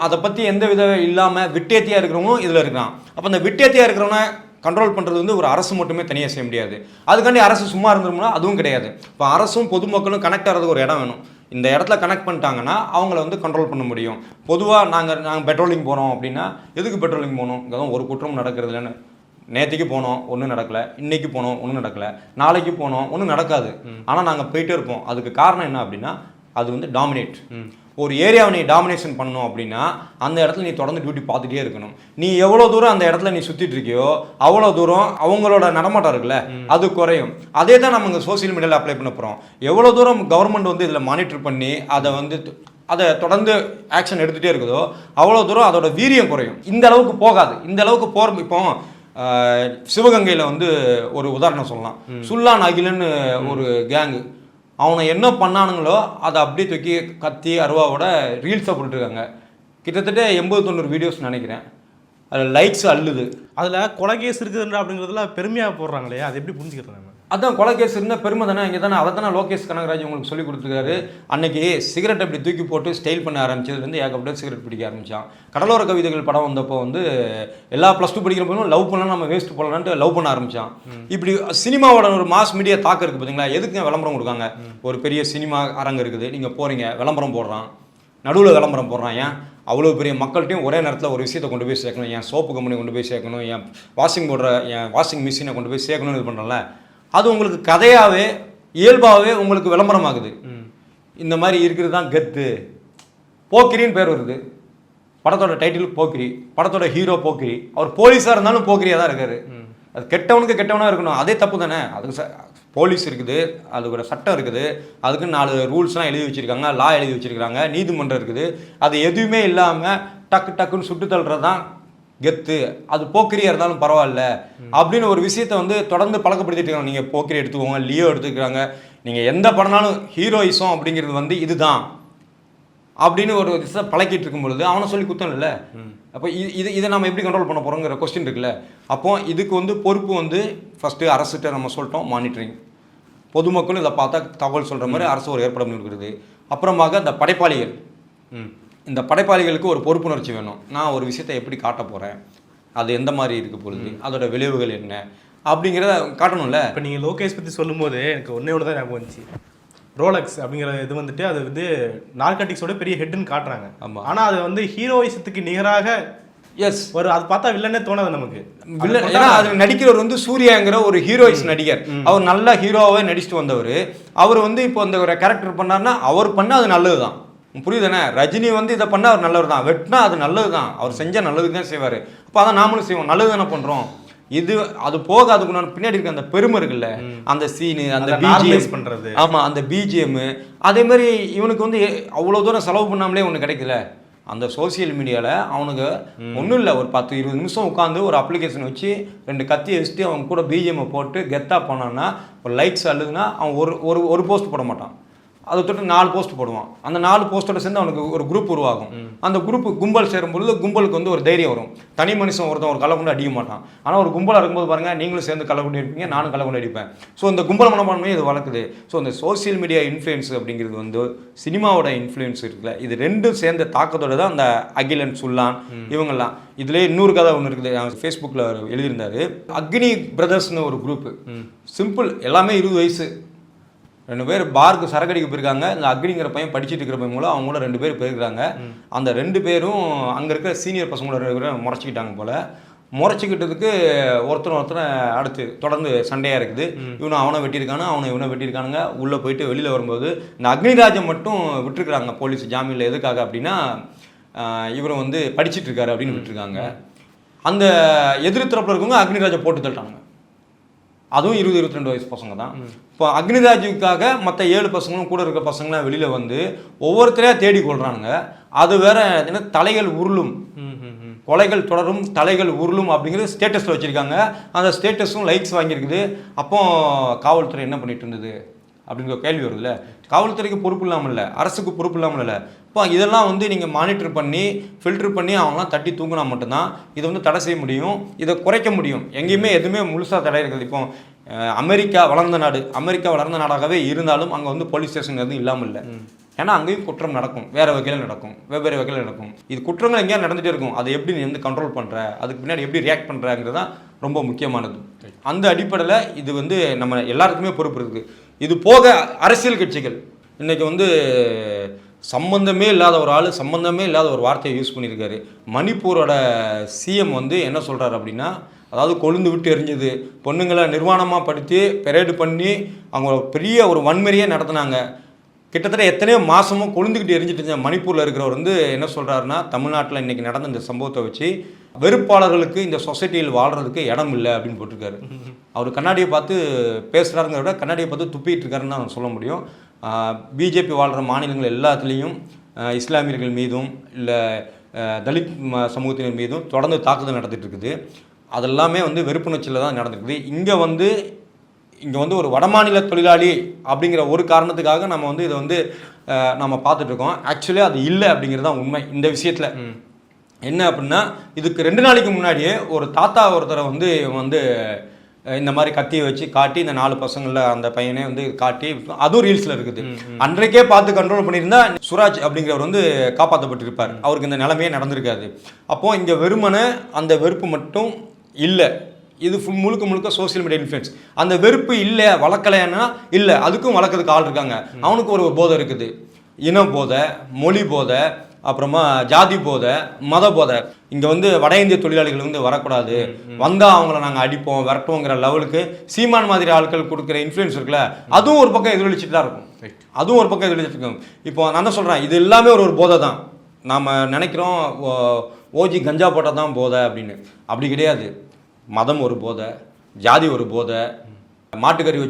S2: அதை பற்றி எந்த வித இல்லாமல் விட்டேத்தியாக இருக்கிறவங்களும் இதில் இருக்கிறான். அப்போ அந்த விட்டேத்தியாக இருக்கிறவங்க கண்ட்ரோல் பண்ணுறது வந்து ஒரு அரசு மட்டுமே தனியாக செய்ய முடியாது. அதுக்காண்டி அரசு சும்மா இருந்துருமோனா அதுவும் கிடையாது. இப்போ அரசும் பொதுமக்களும் கனெக்ட் ஆகிறதுக்கு ஒரு இடம் வேணும். இந்த இடத்துல கனெக்ட் பண்ணிட்டாங்கன்னா அவங்கள வந்து கண்ட்ரோல் பண்ண முடியும். பொதுவாக நாங்கள் பெட்ரோலிங் போகிறோம் அப்படின்னா, எதுக்கு பெட்ரோலிங் போகணும், இங்கே தான் ஒரு குற்றம் நடக்கிறது இல்லைன்னு. நேற்றுக்கு போனோம் ஒன்றும் நடக்கலை, இன்றைக்கி போனோம் ஒன்றும் நடக்கலை, நாளைக்கு போனோம் ஒன்றும் நடக்காது. ஆனால் நாங்கள் போயிட்டே இருப்போம். அதுக்கு காரணம் என்ன அப்படின்னா, அது வந்து டாமினேட். ஒரு ஏரியாவை நீ டாமினேஷன் பண்ணணும் அப்படின்னா அந்த இடத்துல நீ தொடர்ந்து டியூட்டி பார்த்துட்டே இருக்கணும். நீ எவ்வளோ தூரம் அந்த இடத்துல நீ சுற்றிட்டு இருக்கியோ அவ்வளோ தூரம் அவங்களோட நடமாட்டம் இருக்குல்ல அது குறையும். அதே தான் நம்ம இங்கே சோசியல் மீடியாவில் அப்ளை பண்ண போகிறோம். எவ்வளோ தூரம் கவர்மெண்ட் வந்து இதில் மானிட்டர் பண்ணி அதை தொடர்ந்து ஆக்ஷன் எடுத்துகிட்டே இருக்குதோ அவ்வளோ தூரம் அதோட வீரியம் குறையும். இந்த அளவுக்கு போகாது. இந்த அளவுக்கு போகிற இப்போ சிவகங்கையில் வந்து ஒரு உதாரணம் சொல்லலாம். சுல்லான் அகிலன்னு ஒரு கேங்கு, அவனை என்ன பண்ணானுங்களோ அதை அப்படியே தூக்கி கத்தி அருவாவோட ரீல்ஸாக போட்டுருக்காங்க. கிட்டத்தட்ட 80-90 வீடியோஸ் நினைக்கிறேன். அதில் லைக்ஸ் அள்ளுது.
S1: அதில் கொலைகேஸ் இருக்குதுன்ற அப்படிங்கிறதுல பெருமையாக போடுறாங்களே, அது எப்படி புரிஞ்சுக்கிறாங்க?
S2: அதான் கொலைகேஸ் இருந்தால் பெருமை தானே. இங்கே தானே அதை தானே லோகேஷ் கனகராஜ் உங்களுக்கு சொல்லி கொடுத்துருக்காரு. அன்னைக்கு சிகரெட் அப்படி தூக்கி போட்டு ஸ்டைல் பண்ண ஆரம்பிச்சது வந்து ஏகப்பட்ட சிகரெட் பிடிக்க ஆரம்பித்தான். கடலோர கவிதைகள் படம் வந்தப்போ வந்து எல்லா +2 படிக்கிற போதும் லவ் பண்ணலாம், நம்ம வேஸ்ட் பண்ணலான்ட்டு லவ் பண்ண ஆரம்பித்தான். இப்படி சினிமாவோட ஒரு மாஸ் மீடியா தாக்கம் இருக்குது பார்த்தீங்களா. எதுக்கு விளம்பரம் கொடுக்காங்க? ஒரு பெரிய சினிமா அரங்கு இருக்குது, நீங்கள் போகிறீங்க, விளம்பரம் போடுறான், நடுவில் விளம்பரம் போடுறான். ஏன் அவ்வளோ பெரிய மக்கள்கிட்டையும் ஒரே நேரத்தில் ஒரு விஷயத்தை கொண்டு போய் சேர்க்கணும், என் சோப்பு கம்பெனி கொண்டு போய் சேர்க்கணும், என் வாஷிங் மிஷினை கொண்டு போய் சேர்க்கணும்னு இது பண்ணுறல. அது உங்களுக்கு கதையாகவே இயல்பாகவே உங்களுக்கு விளம்பரமாகுது. இந்த மாதிரி இருக்கிறது தான் கெத்து. போக்கிரின்னு பேர் வருது. படத்தோட டைட்டில் போக்கிரி, படத்தோட ஹீரோ போக்கிரி. அவர் போலீஸாக இருந்தாலும் போக்கிரியாக தான் இருக்காரு. அது கெட்டவனுக்கு கெட்டவனாக இருக்கணும், அதே தப்பு தானே. அதுக்கு போலீஸ் இருக்குது, அதுக்கு ஒரு சட்டம் இருக்குது, அதுக்கு 4 ரூல்ஸ்லாம் எழுதி வச்சுருக்காங்க, லா எழுதி வச்சுருக்காங்க, நீதிமன்றம் இருக்குது. அது எதுவுமே இல்லாமல் டக்குன்னு சுட்டு தள்ளுறது தான் கெத்து. அது போக்கிரியாக இருந்தாலும் பரவாயில்ல அப்படின்னு ஒரு விஷயத்தை வந்து தொடர்ந்து பழக்கப்படுத்திட்டு இருக்காங்க. நீங்கள் போக்கிரி எடுத்துக்கோங்க, லியோ எடுத்துக்கிறாங்க, நீங்கள் எந்த படம்னாலும் ஹீரோயிசம் அப்படிங்கிறது வந்து இதுதான் அப்படின்னு ஒரு விஷயத்தை பழக்கிட்டு இருக்கும் பொழுது அவனை சொல்லி குத்தம் இல்லை. அப்போ இதை நம்ம எப்படி கண்ட்ரோல் பண்ண போகிறோங்கிற கொஸ்டின் இருக்குல்ல. அப்போ இதுக்கு வந்து பொறுப்பு வந்து ஃபஸ்ட்டு அரசுகிட்ட நம்ம சொல்லிட்டோம், மானிட்டரிங். பொதுமக்களும் இதை பார்த்தா தகவல் சொல்கிற மாதிரி அரசு ஒரு ஏற்பாடு இருக்கிறது. அப்புறமாக இந்த படைப்பாளிகள், இந்த படைப்பாளிகளுக்கு ஒரு பொறுப்புணர்ச்சி வேணும். நான் ஒரு விஷயத்தை எப்படி காட்ட போகிறேன், அது எந்த மாதிரி இருக்க பொழுது, அதோட விளைவுகள் என்ன அப்படிங்கிறத காட்டணும்ல.
S1: இப்போ நீங்கள் லோகேஷ் பற்றி சொல்லும்போது எனக்கு ஒன்றே ஒன்று தான் ஞாபகம் வந்துச்சு. ரோலக்ஸ் அப்படிங்கிற இது வந்துட்டு அது வந்து நார்காட்டிக்ஸோட பெரிய ஹெட்னு காட்டுறாங்க.
S2: ஆமாம்.
S1: ஆனால் அது வந்து ஹீரோயிசத்துக்கு நிகராக
S2: எஸ்
S1: ஒரு அது பார்த்தா வில்லனே தோணாது நமக்கு.
S2: வில்லன் ஏன்னா அதில் நடிக்கிறவர் வந்து சூர்யாங்கிற ஒரு ஹீரோயிஸ் நடிகர். அவர் நல்ல ஹீரோவாகவே நடிச்சுட்டு வந்தவர். அவர் வந்து இப்போ அந்த ஒரு கேரக்டர் பண்ணார்னா அவர் பண்ணால் அது நல்லது தான். புரியுதுண்ணே? ரஜினி வந்து இதை பண்ணால் அவர் நல்லவர் தான், வெட்டினா அது நல்லது தான், அவர் செஞ்சால் நல்லதுக்கு தான் செய்வார். அப்போ அதான் நாமளும் செய்வோம், நல்லது தானே பண்ணுறோம். இது அது போக அதுக்கு நான் பின்னாடி இருக்க அந்த பெருமை இருக்குல்ல, அந்த சீனு, அந்த பிஜிஎம்
S1: பண்ணுறது,
S2: ஆமாம் அந்த பிஜிஎம்மு, அதே மாதிரி இவனுக்கு வந்து அவ்வளோ தூரம் செலவு பண்ணாமலே ஒன்று கிடைக்கல. அந்த சோசியல் மீடியாவில் அவனுக்கு ஒன்றும் இல்லை, ஒரு 10-20 நிமிஷம் உட்காந்து ஒரு அப்ளிகேஷன் வச்சு 2 கத்தியை வச்சுட்டு அவன் கூட பிஜிஎம்மை போட்டு கெத்தாக போனான்னா ஒரு லைக்ஸ் அழுதுனா அவன் ஒரு போஸ்ட் போட மாட்டான், அதை தொட்டு 4 போஸ்ட் போடுவான். அந்த 4 போஸ்ட்டோட சேர்ந்து அவனுக்கு ஒரு குரூப் உருவாகும். அந்த குரூப்பு கும்பல் சேரும்பொழுது கும்பலுக்கு வந்து ஒரு தைரியம் வரும். தனி மனுஷன் ஒருத்தன் ஒரு கள்ளக்குண்டு அடிக்க மாட்டான். ஆனால் ஒரு கும்பலாக இருக்கும்போது பாருங்கள், நீங்களும் சேர்ந்து கள்ளக்குண்டு இருப்பீங்க, நானும் கள்ளக்குண்டு அடிப்பேன். ஸோ இந்த கும்பல் மனப்பான்மையை இது வளர்க்குது. ஸோ இந்த சோசியல் மீடியா இன்ஃப்ளூயன்ஸ் அப்படிங்கிறது வந்து சினிமாவோட இன்ஃப்ளூயன்ஸ் இருக்குல்ல, இது ரெண்டும் சேர்ந்த தாக்கத்தோட தான் அந்த அகிலன் சுல்லான் இவங்கெல்லாம். இதுலேயே இன்னொரு கதை ஒன்று இருக்குது, ஃபேஸ்புக்கில் எழுதியிருந்தாரு. அக்னி பிரதர்ஸ்னு ஒரு குரூப்பு. சிம்பிள், எல்லாமே 20 வயசு, 2 பேர் பாருக்கு சரக்கடிக்க போயிருக்காங்க. இந்த அக்னிங்கிற பையன் படிச்சுட்டு இருக்கிற பையன் மூலம் அவங்க கூட 2 பேர் போயிருக்காங்க. அந்த 2 பேரும் அங்கே இருக்கிற சீனியர் பசங்களோட 2 பேரும் முறைச்சிக்கிட்டாங்க போல். முறைச்சிக்கிட்டதுக்கு ஒருத்தனை அடுத்து தொடர்ந்து சண்டையாக இருக்குது. அவனை வெட்டியிருக்கானு, இவனை வெட்டியிருக்கானுங்க. உள்ளே போயிட்டு வெளியில் வரும்போது இந்த அக்னிராஜை மட்டும் விட்டுருக்குறாங்க போலீஸ் ஜாமீனில். எதுக்காக அப்படின்னா இவரை வந்து படிச்சுட்டு இருக்காரு அப்படின்னு விட்டுருக்காங்க. அந்த எதிர்த்தரப்பில் இருக்கவங்க அக்னிராஜை போட்டு தள்ளிட்டாங்க. அதுவும் 20-22 வயசு பசங்க தான். இப்போ அக்னிராஜுக்காக மற்ற 7 பசங்களும் கூட இருக்க பசங்களாம் வெளியில் வந்து ஒவ்வொருத்தரையாக தேடி கொள்கிறானுங்க. அது வேற என்ன, தலைகள் உருளும், கொலைகள் தொடரும், தலைகள் உருளும் அப்படிங்கிறது ஸ்டேட்டஸில் வச்சுருக்காங்க. அந்த ஸ்டேட்டஸும் லைக்ஸ் வாங்கியிருக்குது. அப்போ காவல்துறை என்ன பண்ணிட்டு இருந்தது அப்படிங்கிற கேள்வி வருதுல்ல. காவல்துறைக்கு பொறுப்பு இல்லாமல் இல்லை, அரசுக்கு பொறுப்பு இல்லாமல் இல்லை. இப்போ இதெல்லாம் வந்து நீங்கள் மானிட்டர் பண்ணி ஃபில்டர் பண்ணி அவங்களாம் தட்டி தூங்கினா மட்டும்தான் இதை வந்து தடை செய்ய முடியும், இதை குறைக்க முடியும். எங்கேயுமே எதுவுமே முழுசாக தடை இருக்குது. இப்போ அமெரிக்கா வளர்ந்த நாடாகவே இருந்தாலும் அங்கே வந்து போலீஸ் ஸ்டேஷன் எதுவும் இல்லாமல் இல்லை. ஏன்னா அங்கேயும் குற்றம் நடக்கும், வேறு வகையில் நடக்கும், வெவ்வேறு வகையில் நடக்கும். இது குற்றங்கள் எங்கேயா நடந்துகிட்டே இருக்கும். அதை எப்படி நீ வந்து கண்ட்ரோல் பண்ணுற, அதுக்கு பின்னாடி எப்படி ரியாக்ட் பண்ணுறாங்கிறது தான் ரொம்ப முக்கியமானது. அந்த அடிப்படையில் இது வந்து நம்ம எல்லாருக்குமே பொறுப்பு இருக்குது. இது போக அரசியல் கட்சிகள் இன்றைக்கி வந்து சம்பந்தமே இல்லாத ஒரு ஆள், சம்பந்தமே இல்லாத ஒரு வார்த்தையை யூஸ் பண்ணியிருக்காரு. மணிப்பூரோட சிஎம் வந்து என்ன சொல்கிறாரு அப்படின்னா, அதாவது கொழுந்து விட்டு எரிஞ்சது, பொண்ணுங்களை நிர்வாணமாக படுத்தி பெரேடு பண்ணி அவங்க பெரிய ஒரு வன்முறையே நடத்தினாங்க. கிட்டத்தட்ட எத்தனையோ மாதமும் கொழுந்துக்கிட்டு எரிஞ்சிட்டு இருந்த மணிப்பூரில் இருக்கிறவர் வந்து என்ன சொல்கிறாருன்னா, தமிழ்நாட்டில் இன்றைக்கி நடந்த இந்த சம்பவத்தை வச்சு வெறுப்பாளர்களுக்கு இந்த சொசைட்டியில் வாழ்கிறதுக்கு இடம் இல்லை அப்படின்னு போட்டிருக்காரு. அவர் கண்ணாடியை பார்த்து பேசுகிறாருங்கிறத விட கண்ணாடியை பார்த்து துப்பிட்டு இருக்காருன்னு தான் சொல்ல முடியும். பிஜேபி வாழ்கிற மாநிலங்கள் எல்லாத்துலேயும் இஸ்லாமியர்கள் மீதும் இல்லை தலித் சமூகத்தினர் மீதும் தொடர்ந்து தாக்குதல் நடந்துகிட்டு இருக்குது. அதெல்லாமே வந்து வெறுப்புணர்ச்சியில் தான் நடந்துருக்குது. இங்கே வந்து ஒரு வடமாநில தொழிலாளி அப்படிங்கிற ஒரு காரணத்துக்காக நம்ம வந்து இதை வந்து நம்ம பார்த்துட்ருக்கோம். ஆக்சுவலி அது இல்லை அப்படிங்கிறது தான் உண்மை. இந்த விஷயத்தில் என்ன அப்படின்னா, இதுக்கு 2 நாளைக்கு முன்னாடியே ஒரு தாத்தா ஒருத்தரை வந்து இந்த மாதிரி கத்தியை வச்சு காட்டி இந்த 4 பசங்களில் அந்த பையனே வந்து காட்டி, அதுவும் ரீல்ஸில் இருக்குது. அன்றைக்கே பார்த்து கண்ட்ரோல் பண்ணியிருந்தா சுராஜ் அப்படிங்கிறவர் வந்து காப்பாற்றப்பட்டிருப்பார். அவருக்கு இந்த நிலைமையே நடந்திருக்காது. அப்போது இங்கே வெறுமனை அந்த வெறுப்பு மட்டும் இல்லை, இது முழுக்க சோசியல் மீடியா இன்ஃப்ளூயன்ஸ். அந்த வெறுப்பு இல்லை வளர்க்கலைன்னா இல்லை, அதுக்கும் வளர்க்கறதுக்கு ஆள் இருக்காங்க. அவனுக்கு ஒரு போதை இருக்குது, இன போதை, மொழி போதை, அப்புறமா ஜாதி போதை, மத போதை. இங்கே வந்து வட இந்திய தொழிலாளிகள் வந்து வரக்கூடாது, வந்தால் அவங்கள நாங்கள் அடிப்போம் விரட்டுவோங்கிற லெவலுக்கு சீமான் மாதிரி ஆட்கள் கொடுக்குற இன்ஃப்ளூயன்ஸ் இருக்குல்ல, அதுவும் ஒரு பக்கம் எதிரொலிச்சுட்டு தான் இருக்கும். அதுவும் ஒரு பக்கம் எதிரொலிச்சுட்டு இருக்கும். இப்போ நான் தான் சொல்கிறேன், இது எல்லாமே ஒரு போதை தான். நாம் நினைக்கிறோம் ஓஜி கஞ்சா போட்டால் தான் போதை அப்படின்னு. அப்படி கிடையாது. மதம் ஒரு போதை, ஜாதி ஒரு போதை. மாட்டுக்கறி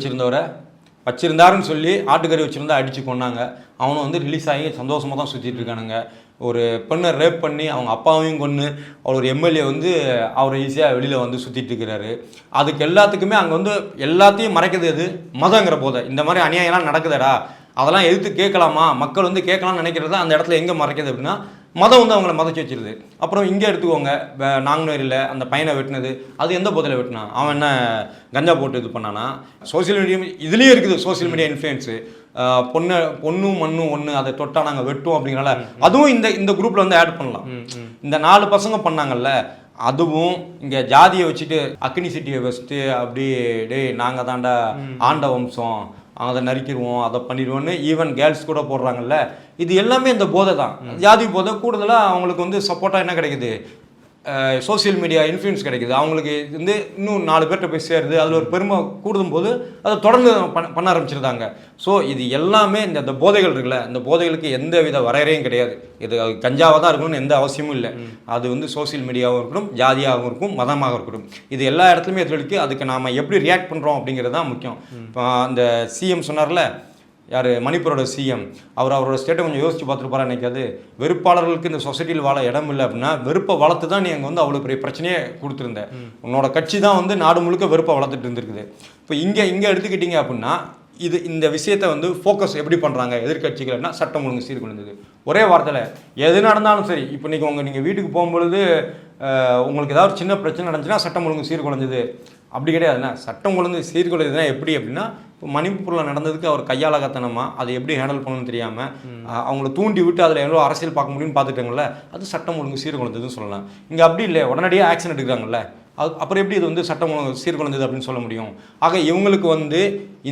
S2: வச்சுருந்தாருன்னு சொல்லி ஆட்டுக்கறி வச்சுருந்தா அடித்து கொண்டாங்க. அவனும் வந்து ரிலீஸ் ஆகி சந்தோஷமாக தான் சுற்றிட்டு இருக்கானுங்க. ஒரு பெண்ணை ரேப் பண்ணி அவங்க அப்பாவையும் கொன்று அவர் ஒரு எம்எல்ஏ வந்து அவரை ஈஸியாக வெளியில் வந்து சுற்றிட்டு இருக்கிறாரு. அதுக்கு எல்லாத்துக்குமே அங்கே வந்து எல்லாத்தையும் மறைக்கிறது எது, மதங்கிற போதை. இந்த மாதிரி அநியாயம்லாம் நடக்குதுடா, அதெல்லாம் எதிர்த்து கேட்கலாமா, மக்கள் வந்து கேட்கலாம்னு நினைக்கிறது அந்த இடத்துல எங்கே மறைக்குது அப்படின்னா மதம் வந்து அவங்கள மறைச்சி வச்சிருது. அப்புறம் இங்கே எடுத்துக்கோங்க, நாங்குநேரியில் அந்த பையனை வெட்டினது, அது எந்த போதையில் வெட்டினான்? அவன் என்ன கஞ்சா போட்டு இது பண்ணானா? சோசியல் மீடியா இதுலேயே இருக்குது, சோசியல் மீடியா இன்ஃப்ளூயன்ஸு. பொண்ணும் மண்ணும் ஒன்று, அதை தொட்டா நாங்கள் வெட்டுவோம் அப்படிங்கிறனால அதுவும் இந்த குரூப்பில் வந்து ஆட் பண்ணலாம். இந்த 4 பசங்க பண்ணாங்கல்ல, அதுவும் இங்கே ஜாதியை வச்சுட்டு அக்னி சிட்டியை வச்சுட்டு அப்படி டேய் நாங்கள் தாண்டா ஆண்ட வம்சம், அதை நரிக்கிடுவோம், அதை பண்ணிடுவோன்னு ஈவன் கேர்ள்ஸ் கூட போடுறாங்கல்ல. இது எல்லாமே இந்த போதை தான், ஜாதி போதை. கூடுதலாக அவங்களுக்கு வந்து சப்போர்ட்டாக என்ன கிடைக்குது? சோசியல் மீடியா இன்ஃப்ளூயன்ஸ் கிடைக்குது. அவங்களுக்கு வந்து இன்னும் 4 பேர்கிட்ட போய் சேருது, அதில் ஒரு பெருமை கூடுதும் போது அதை தொடர்ந்து பண்ண ஆரம்பிச்சிருந்தாங்க. ஸோ இது எல்லாமே இந்த போதைகள் இருக்குல்ல, இந்த போதைகளுக்கு எந்த வித வரையறையும் கிடையாது. இது கஞ்சாவாக தான் இருக்கணும்னு எந்த அவசியமும் இல்லை. அது வந்து சோசியல் மீடியாவும் இருக்கட்டும், ஜாதியாகவும் இருக்கும், மதமாக இருக்கட்டும், இது எல்லா இடத்துலையுமே எதிரொலிக்கு. அதுக்கு நாம் எப்படி ரியாக்ட் பண்ணுறோம் அப்படிங்கிறது தான் முக்கியம். இப்போ அந்த சிஎம் சொன்னார்ல, யார், மணிப்பூரோட சிஎம், அவரோட ஸ்டேட்டை கொஞ்சம் யோசிச்சு பார்த்துருப்பாரா நினைக்காது. வெறுப்பாளர்களுக்கு இந்த சொசைட்டியில் வாழ இடம் இல்லை அப்படின்னா வெறுப்பை வளர்த்து தான் நீ அங்கே வந்து அவ்வளோ பெரிய பிரச்சனையே கொடுத்துருந்த. உன்னோட கட்சி தான் வந்து நாடு முழுக்க வெறுப்பை வளர்த்துட்டு இருந்திருக்குது. இப்போ இங்கே எடுத்துக்கிட்டீங்க அப்படின்னா இந்த விஷயத்தை வந்து ஃபோக்கஸ் எப்படி பண்ணுறாங்க எதிர்கட்சிகள்னா, சட்டம் ஒழுங்கு சீர்குலைந்தது. ஒரே வார்த்தையில் எது நடந்தாலும் சரி, இப்போ நீங்கள் வீட்டுக்கு போகும்பொழுது உங்களுக்கு ஏதாவது சின்ன பிரச்சனை நடந்துச்சுன்னா சட்டம் ஒழுங்கு சீர்குலைஞ்சது அப்படி கிடையாதுண்ணா. சட்டம் ஒழுங்கு சீர்குலைஞ்சதுன்னா எப்படி அப்படின்னா, இப்போ மணிப்பூரில் நடந்ததுக்கு அவர் கையாளகத்தனமாக அதை எப்படி ஹேண்டில் பண்ணணும்னு தெரியாமல் அவங்கள தூண்டி விட்டு அதில் எவ்வளோ அரசியல் பார்க்க முடியும்னு பார்த்துட்டாங்கல்ல, அது சட்டம் ஒழுங்கு சீர்குலைஞ்சதுன்னு சொல்லலாம். இங்கே அப்படி இல்லை, உடனடியாக ஆக்ஷன் எடுக்கிறாங்கல்ல, அப்புறம் எப்படி இது வந்து சட்டம் ஒழுங்கு சீர்குலைஞ்சது அப்படின்னு சொல்ல முடியும்? ஆக இவங்களுக்கு வந்து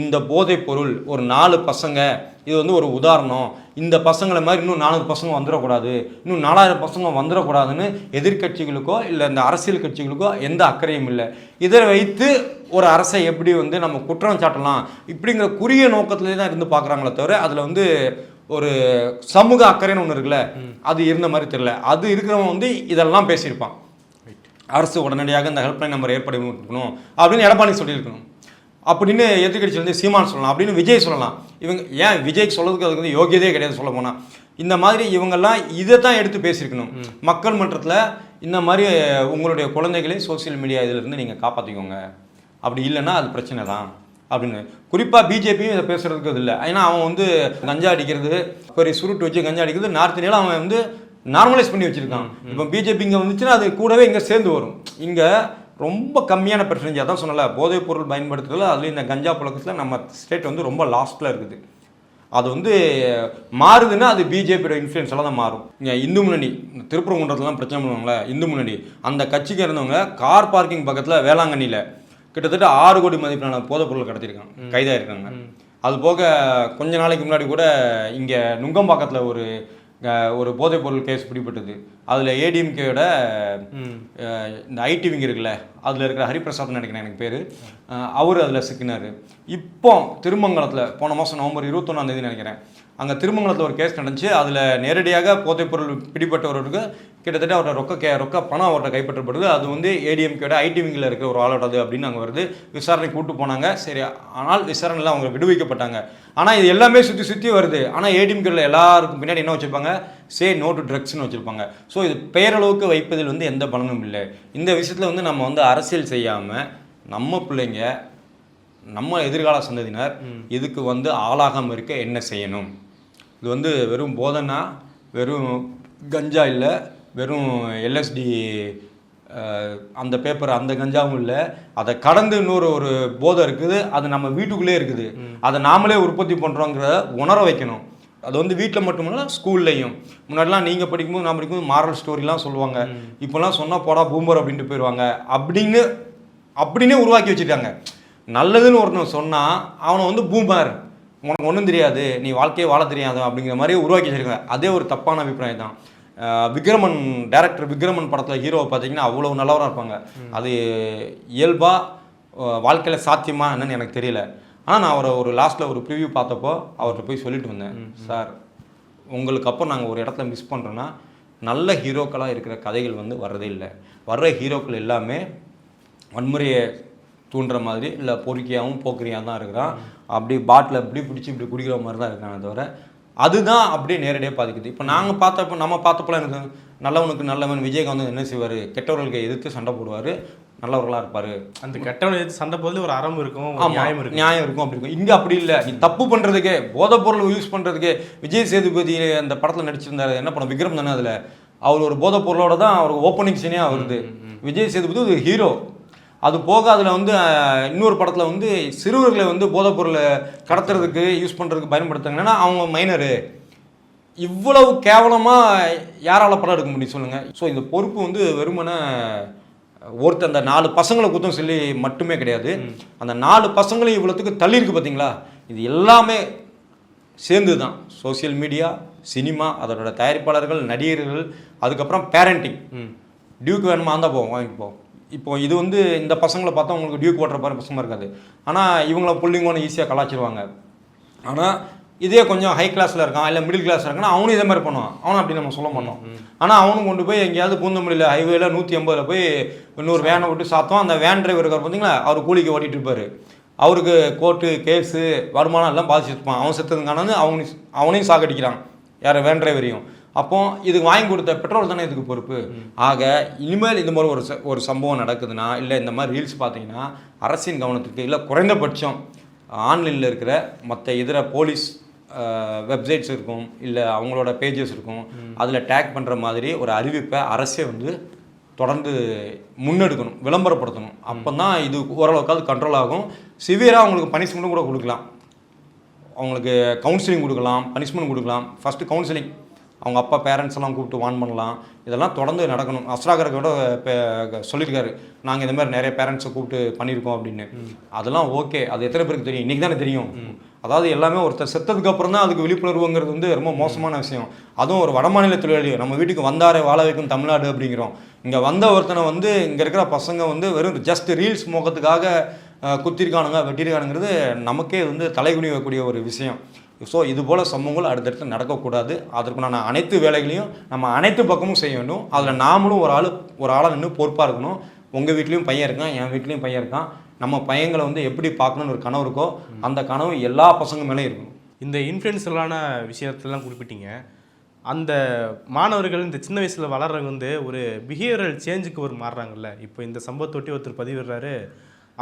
S2: இந்த போதைப் பொருள் ஒரு 4 பசங்க, இது வந்து ஒரு உதாரணம். இந்த பசங்களை மாதிரி இன்னும் 4 பசங்க வந்துடக்கூடாது, இன்னும் 4000 பசங்க வந்துடக்கூடாதுன்னு எதிர்கட்சிகளுக்கோ இல்லை இந்த அரசியல் கட்சிகளுக்கோ எந்த அக்கறையும் இல்லை. இதை வைத்து ஒரு அரசை எப்படி வந்து நம்ம குற்றம் சாட்டலாம் இப்படிங்கிற குறுகிய நோக்கத்திலே தான் இருந்து பார்க்குறாங்களே தவிர அதில் வந்து ஒரு சமூக அக்கறைன்னு ஒன்று இருக்குல்ல, அது இருந்த மாதிரி தெரியல. அது இருக்கிறவங்க வந்து இதெல்லாம் பேசியிருப்பான். அரசு உடனடியாக இந்த ஹெல்ப்லைன் நம்பர் ஏற்படுத்தி கொடுக்கணும் அப்படின்னு எடப்பாடி சொல்லியிருக்கணும் அப்படின்னு எதிர்கட்சி வந்து சீமான் சொல்லலாம், அப்படின்னு விஜய் சொல்லலாம். இவங்க ஏன் விஜய்க்கு சொல்கிறதுக்கு அதுக்கு வந்து யோகியதே கிடையாது சொல்ல போனால். இந்த மாதிரி இவங்கெல்லாம் இதை தான் எடுத்து பேசியிருக்கணும் மக்கள் மன்றத்தில். இந்த மாதிரி உங்களுடைய குழந்தைகளை சோசியல் மீடியா இதிலிருந்து நீங்கள் காப்பாற்றிக்கோங்க, அப்படி இல்லைன்னா அது பிரச்சனை தான் அப்படின்னு. குறிப்பாக பிஜேபியும் இதை பேசுகிறதுக்கு அது இல்லை. ஏன்னா அவன் வந்து கஞ்சா அடிக்கிறது, பெரிய சுருட்டு வச்சு கஞ்சா அடிக்கிறது நார்த் இந்தியாவில் அவன் வந்து நார்மலைஸ் பண்ணி வச்சுருக்கான். இப்போ பிஜேபி இங்கே வந்துச்சுன்னா அது கூடவே இங்கே சேர்ந்து வரும். இங்கே ரொம்ப கம்மியான பெர்சன்டேஜ், அதான் சொன்னல, போதைப் பொருள் பயன்படுத்துறதுல அதுலேயும் இந்த கஞ்சா புழக்கத்தில் நம்ம ஸ்டேட் வந்து ரொம்ப லாஸ்ட்டில் இருக்குது. அது வந்து மாறுதுன்னா அது பிஜேபியோட இன்ஃப்ளூயன்ஸால் தான் மாறும். இங்கே இந்து முன்னணி திருப்பரங்குன்றத்துலாம் பிரச்சனை பண்ணுவாங்களே, இந்து முன்னணி அந்த கட்சிக்கு இருந்தவங்க கார் பார்க்கிங் பக்கத்தில் வேளாங்கண்ணியில் கிட்டத்தட்ட 6 கோடி மதிப்பிலான போதைப் பொருள் கடத்திருக்காங்க, கைதாக இருக்காங்க. அது போக கொஞ்ச நாளைக்கு முன்னாடி கூட இங்கே நுங்கம்பாக்கத்தில் ஒரு போதைப் பொருள் கேஸ் பிடிப்பட்டது. அதில் ஏடிஎம்கேயோட இந்த ஐடி விங் இருக்குல்ல, அதில் இருக்கிற ஹரிபிரசாத்னு நினைக்கிறேன் எனக்கு பேர், அவர் அதில் சிக்கினார். இப்போ திருமங்கலத்தில் போன மாதம் நவம்பர் 21 நினைக்கிறேன், அங்கே திருமங்கலத்தில் ஒரு கேஸ் நடந்துச்சு. அதில் நேரடியாக போதைப்பொருள் பிடிப்பட்டவருக்கு கிட்டத்தட்ட அவரோட ரொக்க பணம் அவர்கிட்ட கைப்பற்றப்படுது. அது வந்து ஏடிஎம்கேட ஐடி விங்கில் இருக்கிற ஒரு ஆளோடது அப்படின்னு அங்கே வருது. விசாரணை கூட்டு போனாங்க. சரி, ஆனால் விசாரணையில் அவங்க விடுவிக்கப்பட்டாங்க. ஆனால் இது எல்லாமே சுற்றி வருது. ஆனால் ஏடிஎம்கேல எல்லாருக்கும் பின்னாடி என்ன வச்சுருப்பாங்க, சே நோ டு ட்ரக்ஸ்னு வச்சுருப்பாங்க. ஸோ இது பெயரளவுக்கு வைப்பதில் வந்து எந்த பலனும் இல்லை. இந்த விஷயத்தில் வந்து நம்ம வந்து அரசியல் செய்யாமல் நம்ம பிள்ளைங்க, நம்ம எதிர்கால சந்ததியினர் இதுக்கு வந்து ஆளாகாமல் இருக்க என்ன செய்யணும்? இது வந்து வெறும் போதைன்னா வெறும் கஞ்சா இல்லை, வெறும் எல்எஸ்டி அந்த பேப்பர் அந்த கஞ்சாவும் இல்லை, அதை கடந்து ஒரு போதை இருக்குது. அது நம்ம வீட்டுக்குள்ளே இருக்குது. அதை நாமளே உற்பத்தி பண்ணுறோங்கிறத உணர வைக்கணும். அது வந்து வீட்டில் மட்டும் இல்லை, ஸ்கூல்லையும். முன்னாடிலாம் நீங்கள் படிக்கும்போது நான் படிக்கும்போது மாரல் ஸ்டோரிலாம் சொல்லுவாங்க. இப்போலாம் சொன்னால் போடா பூம்பர் அப்படின்ட்டு போயிடுவாங்க. அப்படின்னே உருவாக்கி வச்சுருக்காங்க. நல்லதுன்னு ஒருத்தன் சொன்னால் அவனை வந்து பூமர், உனக்கு ஒன்றும் தெரியாது, நீ வாழ்க்கையே வாழ தெரியாது அப்படிங்கிற மாதிரி உருவாக்கி வச்சுருக்காங்க. அதே ஒரு தப்பான அபிப்பிராயம் தான். விக்ரமன், டேரக்டர் விக்ரமன் படத்தில் ஹீரோவை பார்த்தீங்கன்னா அவ்வளோ நல்லவராக இருப்பாங்க. அது இயல்பாக வாழ்க்கையில் சாத்தியமா என்னன்னு எனக்கு தெரியல. ஆனால் நான் அவரை ஒரு லாஸ்ட்டில் ஒரு ப்ரிவ்யூ பார்த்தப்போ அவர்கிட்ட போய் சொல்லிட்டு வந்தேன், சார் உங்களுக்கு அப்புறம் நாங்கள் ஒரு இடத்துல மிஸ் பண்ணுறோன்னா நல்ல ஹீரோக்களாக இருக்கிற கதைகள் வந்து வர்றதே இல்லை. வர்ற ஹீரோக்கள் எல்லாமே வன்முறையை தூண்டுற மாதிரி இல்லை பொறுக்கியாகவும் போக்கிரியாக தான் இருக்கிறான். அப்படி பாட்டில் இப்படி பிடிச்சி இப்படி குடிக்கிற மாதிரி தான் இருக்கானே தவிர அதுதான் அப்படியே நேரடியாக பாதிக்குது. இப்போ நம்ம பார்த்தப்போலாம் எனக்கு நல்லவனுக்கு நல்லவன் விஜயகாந்த் என்ன செய்வார், கெட்டவர்களுக்கு எதிர்த்து சண்டை போடுவார், நல்லவர்களாக இருப்பார்.
S1: அந்த கெட்டவனை எதிர்த்து சண்டை போதில் ஒரு அறம் இருக்கும், ஒரு நியாயம் இருக்கும்.
S2: நியாயம் இருக்கும் அப்படி இருக்கும். இங்கே அப்படி இல்லை. நீ தப்பு பண்ணுறதுக்கே, போதைப் பொருள் யூஸ் பண்ணுறதுக்கே, விஜய் சேதுபதி அந்த படத்தில் நடிச்சிருந்தாரு, என்ன படம், விக்ரம் தானே, அதில் அவர் ஒரு போதைப் பொருளோட தான் அவருக்கு ஓப்பனிங் சீனே வருது. விஜய் சேதுபதி ஒரு ஹீரோ. அது போக அதில் வந்து இன்னொரு படத்தில் வந்து சிறுவர்களை வந்து போதைப் பொருளை கடத்துறதுக்கு யூஸ் பண்ணுறதுக்கு பயன்படுத்துறாங்கன்னா அவங்க மைனரு. இவ்வளவு கேவலமாக யாரால் படம் எடுக்க முடியும் சொல்லுங்கள்? ஸோ இந்த பொறுப்பு வந்து வெறுமனே ஒருத்தர் அந்த 4 பசங்களை குத்தம் சொல்லி மட்டுமே கிடையாது. அந்த 4 பசங்களையும் இவ்வளோத்துக்கு தள்ளியிருக்கு பார்த்தீங்களா? இது எல்லாமே சேர்ந்து தான். சோசியல் மீடியா, சினிமா, அதோட தயாரிப்பாளர்கள், நடிகர்கள், அதுக்கப்புறம் பேரண்டிங். டியூக் வேணுமா இருந்தால் போவோம், வாங்கிப்போம். இப்போ இது வந்து இந்த பசங்களை பார்த்தா உங்களுக்கு டியூக் ஓட்டுற பாரு பசங்க இருக்காது. ஆனால் இவங்கள புள்ளிங்கன்னு ஈஸியாக கலாச்சிருவாங்க. ஆனால் இதே கொஞ்சம் ஹை கிளாஸில் இருக்கான், இல்லை மிடில் கிளாஸில் இருக்கான்னா அவனும் இதே மாதிரி பண்ணுவான். அவனும் அப்படி நம்ம சொல்ல மாட்டோம். ஆனால் அவனும் கொண்டு போய் எங்கேயாவது பூந்தமல்லியில் ஹைவேல 180 போய் இன்னொரு வேனை விட்டு சாத்தோம். அந்த வேன் டிரைவர் இருக்கார் பார்த்தீங்களா, அவர் கூலிக்கு ஓட்டிகிட்டு இருப்பார். அவருக்கு கோர்ட்டு கேஸு வருமானம் எல்லாம் பாதிச்சிருப்பான். அவன் செத்ததுக்கானது அவனையும் சாகடிக்கிறான், யார், வேன் டிரைவரையும். அப்போ இதுக்கு வாங்கி கொடுத்த பெட்ரோல் தானே இதுக்கு பொறுப்பு. ஆக இனிமேல் இந்த மாதிரி ஒரு சம்பவம் நடக்குதுன்னா, இல்லை இந்த மாதிரி ரீல்ஸ் பார்த்தீங்கன்னா அரசின் கவனத்துக்கு, இல்லை குறைந்தபட்சம் ஆன்லைனில் இருக்கிற மற்ற இதர போலீஸ் வெப்சைட்ஸ் இருக்கும், இல்லை அவங்களோட பேஜஸ் இருக்கும், அதில் டேக் பண்ணுற மாதிரி ஒரு அறிவிப்பை அரசே வந்து தொடர்ந்து முன்னெடுக்கணும், விளம்பரப்படுத்தணும். அப்போ தான் இது ஓரளவுக்காவது கண்ட்ரோல் ஆகும். சிவியராக அவங்களுக்கு பனிஷ்மெண்ட்டும் கூட கொடுக்கலாம், அவங்களுக்கு கவுன்சிலிங் கொடுக்கலாம், பனிஷ்மெண்ட் கொடுக்கலாம். ஃபஸ்ட்டு கவுன்சிலிங், அவங்க அப்பா பேரண்ட்ஸ் எல்லாம் கூப்பிட்டு வான் பண்ணலாம். இதெல்லாம் தொடர்ந்து நடக்கணும். அஸ்ராகரோட சொல்லியிருக்காரு, நாங்கள் இந்த மாதிரி நிறைய பேரண்ட்ஸை கூப்பிட்டு பண்ணியிருக்கோம் அப்படின்னு. அதெல்லாம் ஓகே, அது எத்தனை பேருக்கு தெரியும்? இன்றைக்கி தானே தெரியும். அதாவது எல்லாமே ஒருத்தர் செத்ததுக்கு அப்புறம் தான் அதுக்கு விழிப்புணர்வுங்கிறது வந்து ரொம்ப மோசமான விஷயம். அதுவும் ஒரு வடமாநில தொழிலாளி, நம்ம வீட்டுக்கு வந்தாரே வாழ வைக்கும் தமிழ்நாடு அப்படிங்கிறோம். இங்கே வந்த ஒருத்தனை வந்து இங்கே இருக்கிற பசங்க வந்து வெறும் ஜஸ்ட் ரீல்ஸ் முகத்துக்காக குத்திருக்கானுங்க, வெட்டியிருக்கானுங்கிறது நமக்கே வந்து தலைகுனிவக்கூடிய ஒரு விஷயம். ஸோ இது போல் சம்பவங்கள் அடுத்தடுத்து நடக்கக்கூடாது. அதற்குண்டான அனைத்து வேலைகளையும் நம்ம அனைத்து பக்கமும் செய்ய வேண்டும். அதில் நாமளும் ஒரு ஆளாக நின்று பொறுப்பாக இருக்கணும். உங்கள் வீட்லேயும் பையன் இருக்கான், என் வீட்லேயும் பையன் இருக்கான். நம்ம பையன்களை வந்து எப்படி பார்க்கணுன்னு ஒரு கனவு இருக்கோ, அந்த கனவு எல்லா பசங்க மேலேயும் இருக்கணும்.
S1: இந்த இன்ஃப்ளூயன்சலான விஷயத்தெல்லாம் குறிப்பிட்டீங்க. அந்த மாணவர்கள் இந்த சின்ன வயசில் வளர்றவங்க வந்து ஒரு பிஹேவியரல் சேஞ்சுக்கு ஒரு மாறுறாங்கல்ல. இப்போ இந்த சம்பவத்தொட்டி ஒருத்தர் பதிவிடுறாரு,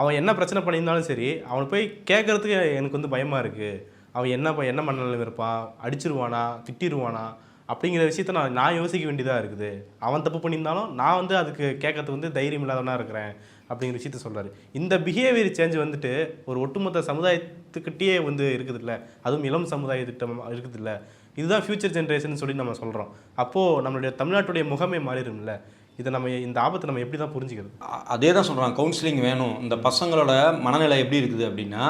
S1: அவன் என்ன பிரச்சனை பண்ணியிருந்தாலும் சரி, அவனை போய் கேட்குறதுக்கு எனக்கு வந்து பயமாக இருக்குது. அவன் என்ன மனநிலையில் இருப்பான், அடிச்சிருவானா, திட்டிடுவானா அப்படிங்கிற விஷயத்த நான் யோசிக்க வேண்டியதாக இருக்குது. அவன் தப்பு பண்ணியிருந்தாலும் நான் வந்து அதுக்கு கேட்கறதுக்கு வந்து தைரியம் இல்லாதவனாக இருக்கிறேன் அப்படிங்கிற விஷயத்த சொல்கிறாரு. இந்த பிஹேவியர் சேஞ்ச் வந்துட்டு ஒரு ஒட்டுமொத்த சமுதாயத்துக்கிட்டே வந்து இருக்குதுல்ல, அதுவும் இளம் சமுதாயத்திட்டம் இருக்குதுல்ல. இதுதான் ஃபியூச்சர் ஜென்ரேஷன் சொல்லி நம்ம சொல்கிறோம். அப்போது நம்மளுடைய தமிழ்நாட்டுடைய முகமே மாறிடும்ல. இதை இந்த ஆபத்தை நம்ம எப்படி தான் புரிஞ்சுக்கிறது?
S2: அதே தான் சொல்கிறான், கவுன்சிலிங் வேணும். இந்த பசங்களோட மனநிலை எப்படி இருக்குது அப்படின்னா,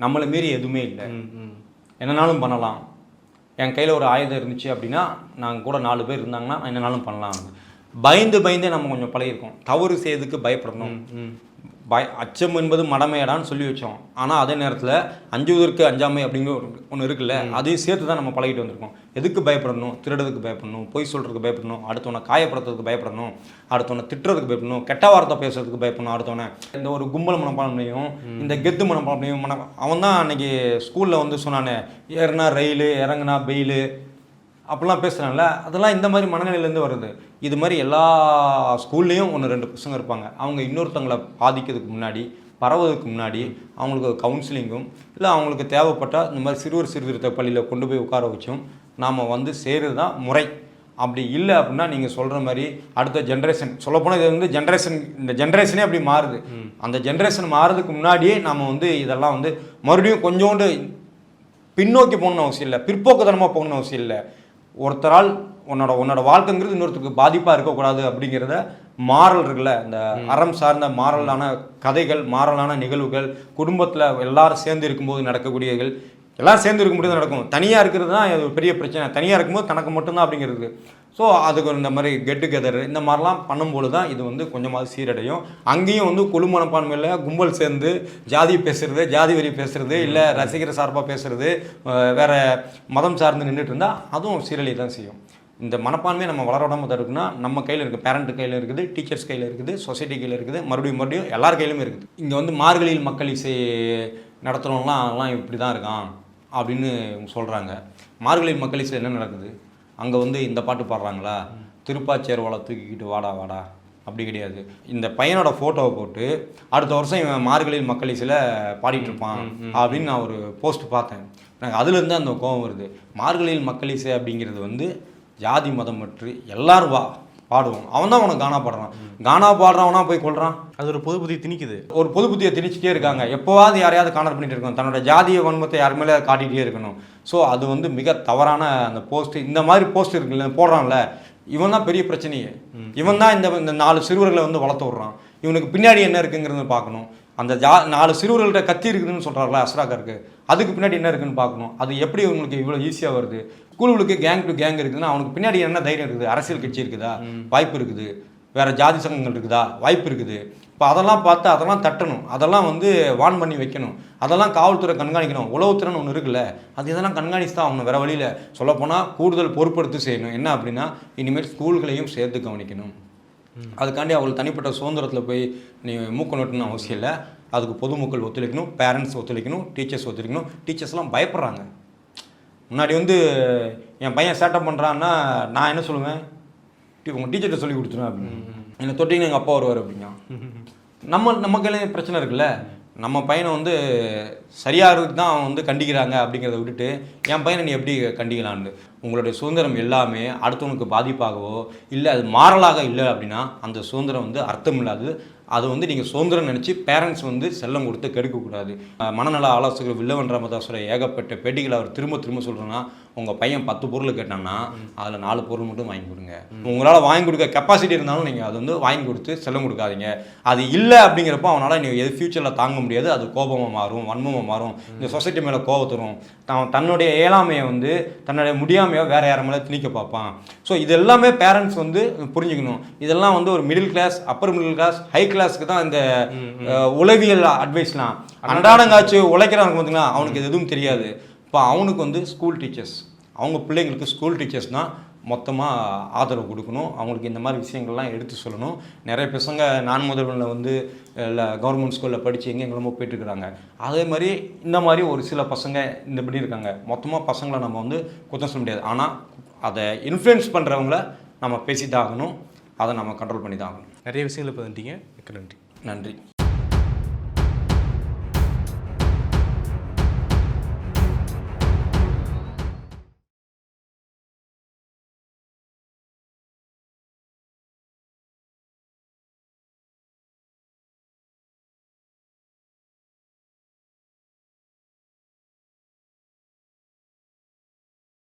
S2: நம்மளை மீறி எதுவுமே இல்லை, என்னன்னாலும் பண்ணலாம். என் கையில் ஒரு ஆயுதம் இருந்துச்சு அப்படின்னா, நாங்கள் கூட 4 பேர் இருந்தாங்கன்னா என்னன்னாலும் பண்ணலாம். பயந்தே நம்ம கொஞ்சம் பழகிருக்கோம். தவறு செய்யறதுக்கு பயப்படணும். அச்சம் என்பது மடமையடான்னு சொல்லி வச்சோம். ஆனால் அதே நேரத்தில் அஞ்சுவதற்கு அஞ்சாமை அப்படிங்கிற ஒன்று இருக்குல்ல, அதையும் சேர்த்து தான் நம்ம பழகிட்டு வந்திருக்கோம். எதுக்கு பயப்படணும்? திருடுறதுக்கு பயப்படணும், பொய் சொல்கிறதுக்கு பயப்படணும், அடுத்தவனை காயப்படுத்துறதுக்கு பயப்படணும், அடுத்தவனை திட்டுறதுக்கு பயப்படணும், கெட்ட வார்த்தை பேசுறதுக்கு பயப்படணும். அடுத்தவனை இந்த ஒரு கும்பல் மனப்பான்மையும் இந்த கெத்து மனப்பான்மையும் அவன் தான் அன்னைக்கு ஸ்கூலில் வந்து சொன்னானே, ஏறுனா ரயிலு, இறங்குனா பெயிலு அப்படிலாம் பேசுகிறாங்கல்ல, அதெல்லாம் இந்த மாதிரி மனநிலையிலேருந்து வருது. இது மாதிரி எல்லா ஸ்கூல்லேயும் 1-2 பசங்க இருப்பாங்க. அவங்க இன்னொருத்தவங்களை பாதிக்கிறதுக்கு முன்னாடி, பரவதுக்கு முன்னாடி அவங்களுக்கு கவுன்சிலிங்கும், இல்லை அவங்களுக்கு தேவைப்பட்டால் இந்த மாதிரி சிறுவர் பள்ளியில் கொண்டு போய் உட்கார வச்சும் நாம் வந்து செய்கிறது தான் முறை. அப்படி இல்லை அப்படின்னா நீங்கள் சொல்கிற மாதிரி அடுத்த ஜென்ரேஷன், சொல்லப்போனால் இது வந்து இந்த ஜென்ரேஷனே அப்படி மாறுது. அந்த ஜென்ரேஷன் மாறுறதுக்கு முன்னாடியே நாம் வந்து இதெல்லாம் வந்து மறுபடியும் கொஞ்சோண்டு பின்னோக்கி போகணுன்னு அவசியம் இல்லை, பிற்போக்குத்தனமாக போகணுன்னு அவசியம் இல்லை. ஒருத்தரால் உன்னோட வாழ்க்கைங்கிறது இன்னொருத்தருக்கு பாதிப்பாக இருக்கக்கூடாது அப்படிங்கிறத மாரல் இருக்குல்ல, இந்த அறம் சார்ந்த மாரலான கதைகள், மாரலான நிகழ்வுகள், குடும்பத்தில் எல்லாரும் சேர்ந்து இருக்கும்போது நடக்கக்கூடியகள், எல்லோரும் சேர்ந்து இருக்கும்போது நடக்கும். தனியாக இருக்கிறது தான் இது பெரிய பிரச்சனை. தனியாக இருக்கும்போது தனக்கு மட்டும்தான் அப்படிங்கிறது. ஸோ அதுக்கு இந்த மாதிரி கெட் டுகெதர் இந்த மாதிரிலாம் பண்ணும்போது தான் இது வந்து கொஞ்சமாவது சீரடையும். அங்கேயும் வந்து குழு மனப்பான்மையில் கும்பல் சேர்ந்து ஜாதி பேசுகிறது, ஜாதி வரி பேசுகிறது, இல்லை ரசிகர் சார்பாக பேசுகிறது, வேறு மதம் சார்ந்து நின்றுட்டு இருந்தால் அதுவும் சீரழிய தான் செய்யும். இந்த மனப்பான்மையை நம்ம வளராமல் தான் இருக்குன்னா நம்ம கையில் இருக்குது, பேரண்ட் கையில் இருக்குது, டீச்சர்ஸ் கையில் இருக்குது, சொசைட்டி கையில் இருக்குது, மறுபடியும் எல்லார் கையிலுமே இருக்குது. இங்கே வந்து மார்கழியில் மக்கள் இசை நடத்துகிறவங்களாம் அதெல்லாம் இப்படி தான் இருக்கான் அப்படின்னு சொல்கிறாங்க. மார்கழியில் மக்கள் இசை என்ன நடக்குது? அங்கே வந்து இந்த பாட்டு பாடுறாங்களா, திருப்பாச்சேர் வளை தூக்கிக்கிட்டு வாடா வாடா அப்படி கிடையாது. இந்த பையனோட ஃபோட்டோவை போட்டு அடுத்த வருஷம் இவன் மார்கழியில் மக்கள் இசையில் பாடிட்டு இருப்பான் அப்படின்னு நான் ஒரு போஸ்ட் பார்த்தேன். எனக்கு அதுலேருந்து அந்த கோபம் வருது. மார்கழியில் மக்கள் இசை அப்படிங்கிறது வந்து ஜாதி மதம் பற்றி எல்லாரும் பாடுவோம். அவன் தான் உனக்கு கானா பாடுறான். கானா பாடுறவனா போய் கொள்றான்.
S1: அது ஒரு பொது புத்தியை திணிக்குது.
S2: ஒரு பொது புத்தியை திணிச்சிட்டே இருக்காங்க. எப்போவாது யாரையாவது கார்னர் பண்ணிட்டு இருக்கணும். தன்னோட ஜாதிய வன்மத்தை யார் மேலே காட்டிகிட்டே இருக்கணும். ஸோ அது வந்து மிக தவறான அந்த போஸ்ட். இந்த மாதிரி போஸ்ட் இருக்குல்ல போடுறான்ல, இவன் தான் பெரிய பிரச்சனையே. இவன் தான் இந்த 4 சிறுவர்களை வந்து வளர்த்து விட்றான். இவனுக்கு பின்னாடி என்ன இருக்குங்கிறத பார்க்கணும். அந்த 4 சிறுவர்கள்ட்ட கத்தி இருக்குதுன்னு சொல்கிறாங்களா அஸ்ராகருக்கு, அதுக்கு பின்னாடி என்ன இருக்குன்னு பார்க்கணும். அது எப்படி உங்களுக்கு இவ்வளோ ஈஸியாக வருது? ஸ்கூலுக்கு கேங் டு கேங் இருக்குதுன்னா அவனுக்கு பின்னாடி என்ன தைரியம் இருக்குது? அரசியல் கட்சி இருக்குதா? வாய்ப்பு இருக்குது. வேறு ஜாதி சங்கங்கள் இருக்குதா? வாய்ப்பு இருக்குது. இப்போ அதெல்லாம் பார்த்து அதெல்லாம் தட்டணும். அதெல்லாம் வந்து வான் பண்ணி வைக்கணும். அதெல்லாம் காவல்துறை கண்காணிக்கணும். உளவுத்துறைன்னு ஒன்று இருக்குல்ல, அது இதெல்லாம் கண்காணிச்சு தான் ஆகணும். வேறு வழியில் சொல்லப்போனால் கூடுதல் பொறுப்படுத்தி செய்யணும். என்ன அப்படின்னா இனிமேல் ஸ்கூல்களையும் சேர்த்து கவனிக்கணும். அதுக்காண்டி அவங்களுக்கு தனிப்பட்ட சுதந்திரத்தில் போய் நீ மூக்க நோட்டணும்னு அவசியம் இல்லை. அதுக்கு பொதுமக்கள் ஒத்துழைக்கணும், பேரண்ட்ஸ் ஒத்துழைக்கணும், டீச்சர்ஸ் ஒத்துழைக்கணும். டீச்சர்ஸ்லாம் பயப்படுறாங்க. முன்னாடி வந்து என் பையன் சேட்டப் பண்ணுறான்னா நான் என்ன சொல்லுவேன், உங்கள் டீச்சர்கிட்ட சொல்லி கொடுத்துருவேன் அப்படின்னு. என்னை தொட்டிங்கன்னா எங்கள் அப்பா வருவார் அப்படின்னா. நம்ம கையில பிரச்சனை இருக்குல்ல. நம்ம பையனை வந்து சரியாகிறதுக்கு தான் அவன் வந்து கண்டிக்கிறாங்க அப்படிங்கிறத விட்டுட்டு என் பையனை நீ எப்படி கண்டிக்கலான்னு. உங்களுடைய சுதந்திரம் எல்லாமே அடுத்தவனுக்கு பாதிப்பாகவோ இல்லை அது மாறலாக இல்லை அப்படின்னா அந்த சுதந்திரம் வந்து அர்த்தம் இல்லாது. அது வந்து நீங்கள் சுதந்திரம் நினச்சி பேரண்ட்ஸ் வந்து செல்லம் கொடுத்து கெடுக்கக்கூடாது. மனநல ஆலோசகர் வில்லவன் ராமதாஸோட ஏகப்பட்ட பேட்டிகளை அவர் திரும்ப திரும்ப சொல்கிறேன்னா, உங்கள் பையன் 10 பொருள் கேட்டான்னா அதில் 4 பொருள் மட்டும் வாங்கி கொடுங்க. உங்களால் வாங்கி கொடுக்க கெப்பாசிட்டி இருந்தாலும் நீங்கள் அது வந்து வாங்கி கொடுத்து செல்லம் கொடுக்காதீங்க. அது இல்லை அப்படிங்கிறப்போ அவனால் நீங்கள் எது ஃப்யூச்சரில் தாங்க முடியாது. அது கோபமாக மாறும், வன்மமாக மாறும், இந்த சொசைட்டி மேலே கோபத்தரும். தன்னுடைய இயலாமையை வந்து தன்னுடைய முடியாமையை வேறு யார் மேலே திணிக்க பார்ப்பான். ஸோ இது எல்லாமே பேரண்ட்ஸ் வந்து புரிஞ்சுக்கணும். இதெல்லாம் வந்து ஒரு middle class, upper middle class, high கிளாஸ்க்கு தான் இந்த உளவியல் அட்வைஸ்லாம். அன்றாடங்காச்சு உழைக்கிறாங்க பார்த்தீங்கன்னா அவனுக்கு எதுவும் தெரியாது. இப்போ அவனுக்கு வந்து ஸ்கூல் டீச்சர்ஸ், அவங்க பிள்ளைங்களுக்கு ஸ்கூல் டீச்சர்ஸ் தான் மொத்தமாக ஆதரவு கொடுக்கணும். அவங்களுக்கு இந்த மாதிரி விஷயங்கள்லாம் எடுத்து சொல்லணும். நிறைய பசங்க நான் முதல்வனில் வந்து இல்லை கவர்மெண்ட் ஸ்கூலில் படித்து எங்கெங்களுமோ போயிட்டுருக்குறாங்க. அதே மாதிரி இந்த மாதிரி ஒரு சில பசங்க இந்த படி இருக்காங்க. மொத்தமாக பசங்களை நம்ம வந்து குற்றம் சொல்ல முடியாது. ஆனால் அதை இன்ஃப்ளூயன்ஸ் பண்ணுறவங்கள நம்ம பேசி தான் ஆகணும். அதை நம்ம கண்ட்ரோல் பண்ணி தான் ஆகணும்.
S1: நிறைய விஷயங்களை பகிர்ந்தீங்க. மிக்க நன்றி.
S2: நன்றி.